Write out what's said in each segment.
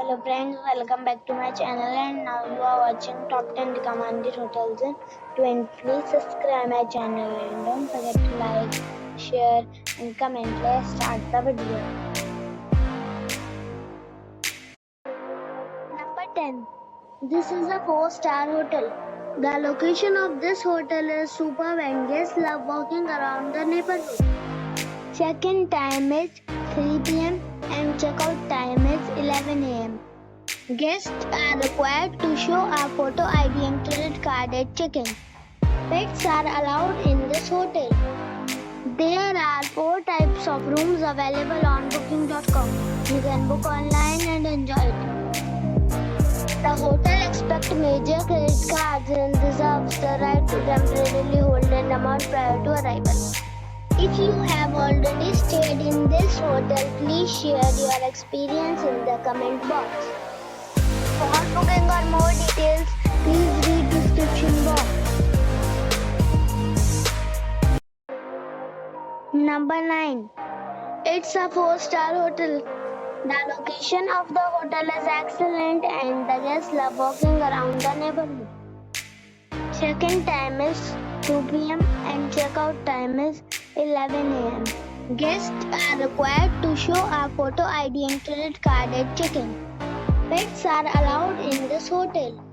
Hello friends, welcome back to my channel and now you are watching top 10 recommended hotels in Twente. Please subscribe my channel and don't forget to like, share and comment. Let's start the video. Number 10. This is a 4-star hotel. The location of this hotel is superb and guests love walking around the neighborhood. Check-in time is 3 p.m. and check-out time is 11 a.m. Guests are required to show a photo ID and credit card at check-in. Pets are allowed in this hotel. There are 4 types of rooms available on booking.com. You can book online and enjoy it. The hotel expects major credit cards and reserves the right to temporarily hold an amount prior to arrival. If you have already stayed in this hotel, please share your experience in the comment box. For booking or more details, please read description box. Number 9. It's a 4-star hotel. The location of the hotel is excellent and the guests love walking around the neighborhood. Check-in time is 2 p.m. and check-out time is 11 a.m. Guests are required to show a photo ID and credit card at check-in. Pets are allowed in this hotel.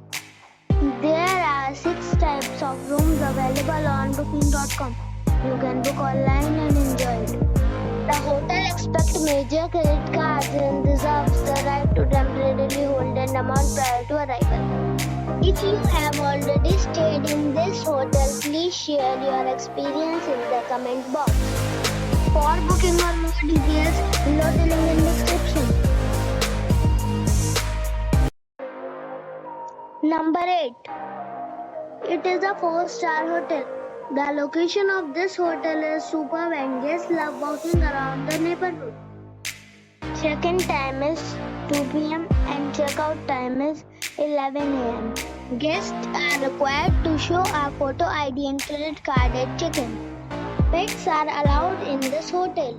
There are 6 types of rooms available on booking.com. You can book online and enjoy it. The hotel expects major credit cards and reserves the right to temporarily hold an amount prior to arrival. If you have already stayed in this hotel, please share your experience in the comment box. For booking or more details, below the link in description. Number 8. It is a 4-star hotel. The location of this hotel is superb and guests love walking around the neighborhood. Check-in time is 2 p.m. and check-out time is 11 a.m. Guests are required to show a photo ID and credit card at check-in. Pets are allowed in this hotel.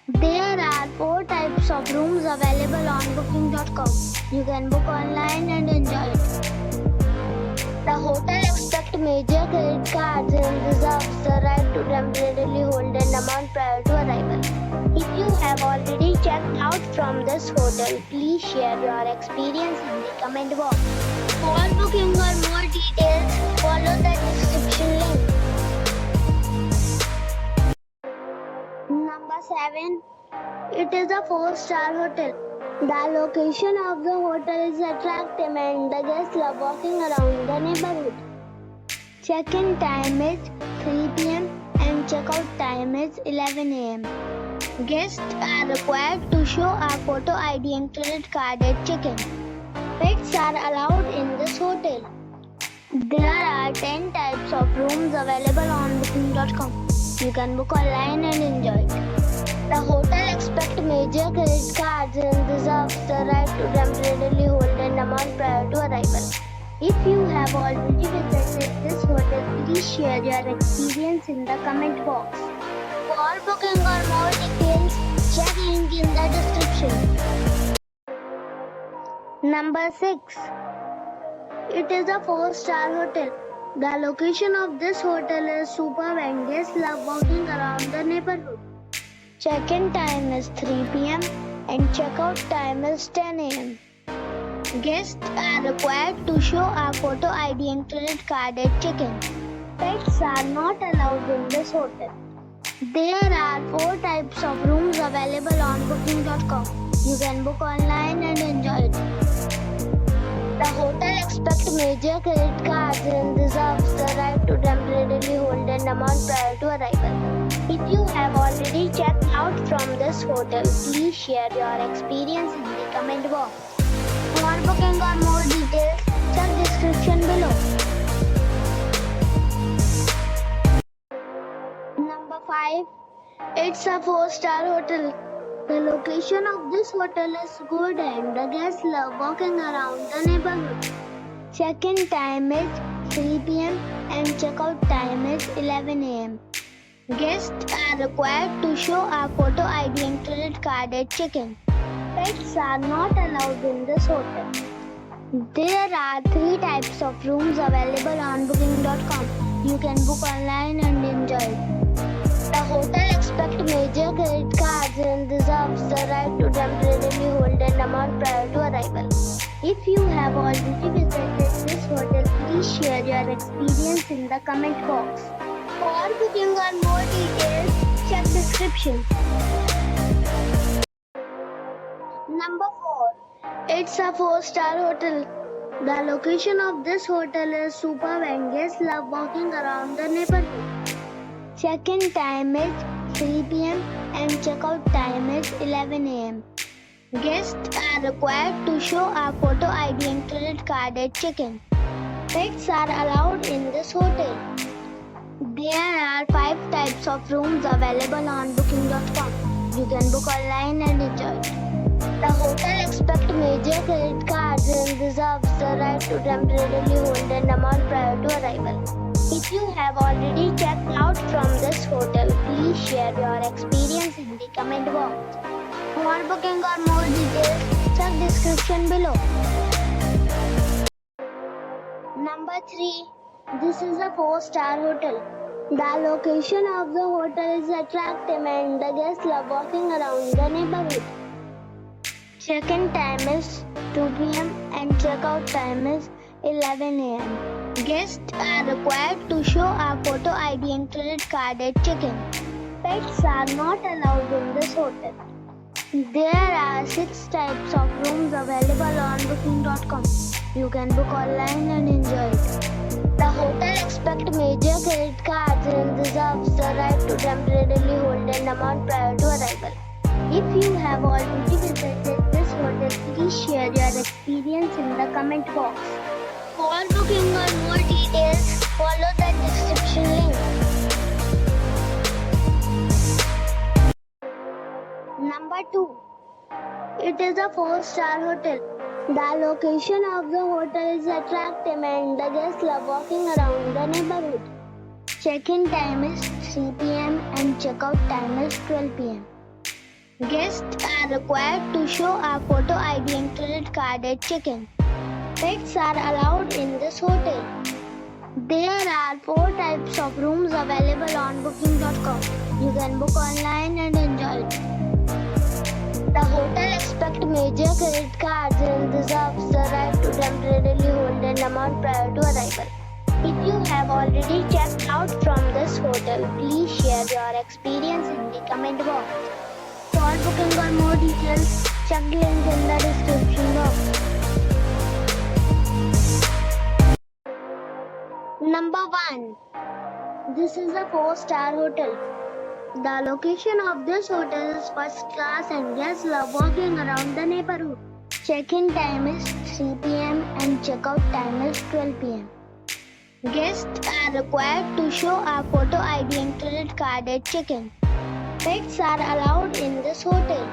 There are 4 types of rooms available on booking.com. You can book online and enjoy it. The hotel expects major credit cards and reserves the right to temporarily hold an amount prior to arrival. If you have already checked out from this hotel, please share your experience in the comment box. For booking or more details, follow the description link. Number 7. It is a 4-star hotel. The location of the hotel is attractive and the guests love walking around the neighborhood. Check-in time is 3 p.m. and check-out time is 11 a.m. Guests are required to show a photo ID and credit card at check-in. Pets are allowed in this hotel. There are 10 types of rooms available on booking.com. You can book online and enjoy it. The hotel expects major credit cards and reserves the right to temporarily hold an amount prior to arrival. If you have already visited this hotel, please share your experience in the comment box. For booking or more details, check link in the description. Number 6. It is a 4-star hotel. The location of this hotel is superb and guests love walking around the neighborhood. Check-in time is 3 p.m. and check-out time is 10 a.m. Guests are required to show a photo ID and credit card at check-in. Pets are not allowed in this hotel. There are 4 types of rooms available on booking.com. You can book online and enjoy it. The hotel expects major credit cards and reserves the right to temporarily hold an amount prior to arrival. If you have already checked out from this hotel, please share your experience in the comment box. For booking or more details, check description below. Number 5. It's a 4-star hotel. The location of this hotel is good and the guests love walking around the neighborhood. Check-in time is 3 p.m. and check-out time is 11 a.m. Guests are required to show a photo ID and credit card at check-in. Pets are not allowed in this hotel. There are 3 types of rooms available on booking.com. You can book online and enjoy it. The hotel expects major credit cards and reserves the right to temporarily hold an amount prior to arrival. If you have already visited this hotel, please share your experience in the comment box. For booking or more details, check description. Number 4. It's a 4-star hotel. The location of this hotel is superb and guests love walking around the neighborhood. Check-in time is 3 p.m. and check-out time is 11 a.m. Guests are required to show a photo ID and credit card at check-in. Pets are allowed in this hotel. There are 5 types of rooms available on booking.com. You can book online and enjoy it. The hotel expects major credit cards and reserves the right to temporarily hold an amount prior to arrival. If you have already checked out from this hotel, please share your experience in the comment box. For booking or more details, check description below. Number 3. This is a 4-star hotel. The location of the hotel is attractive and the guests love walking around the neighborhood. Check-in time is 2 p.m. and check-out time is 11 a.m. Guests are required to show a photo ID and credit card at check-in. Pets are not allowed in this hotel. There are 6 types of rooms available on booking.com. You can book online and enjoy it. The hotel expects major credit cards and reserves the right to temporarily hold an amount prior to arrival. If you have already visited this hotel, please share your experience in the comment box. For booking or more details, follow the description link. Number 2. It is a 4-star hotel. The location of the hotel is attractive and the guests love walking around the neighborhood. Check-in time is 3 p.m. and check-out time is 12 p.m. Guests are required to show a photo ID and credit card at check-in. Pets are allowed in this hotel. There are 4 types of rooms available on booking.com. You can book online and enjoy it. The hotel expects major credit cards and reserves the right to temporarily hold an amount prior to arrival. If you have already checked out from this hotel, please share your experience in the comment box. For booking or more details, check the link in the description box. Number 1. This is a 4-star hotel. The location of this hotel is first class and guests love walking around the neighborhood. Check-in time is 3 p.m. and check-out time is 12 p.m. Guests are required to show a photo ID and credit card at check-in. Pets are allowed in this hotel.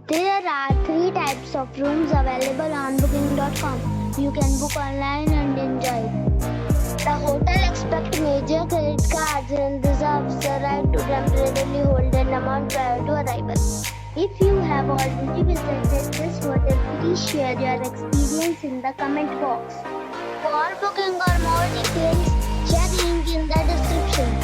There are 3 types of rooms available on booking.com. You can book online and enjoy it. The hotel expects major credit cards and reserves the right to temporarily hold an amount prior to arrival. If you have already visited this hotel, please share your experience in the comment box. For booking or more details, check link in the description.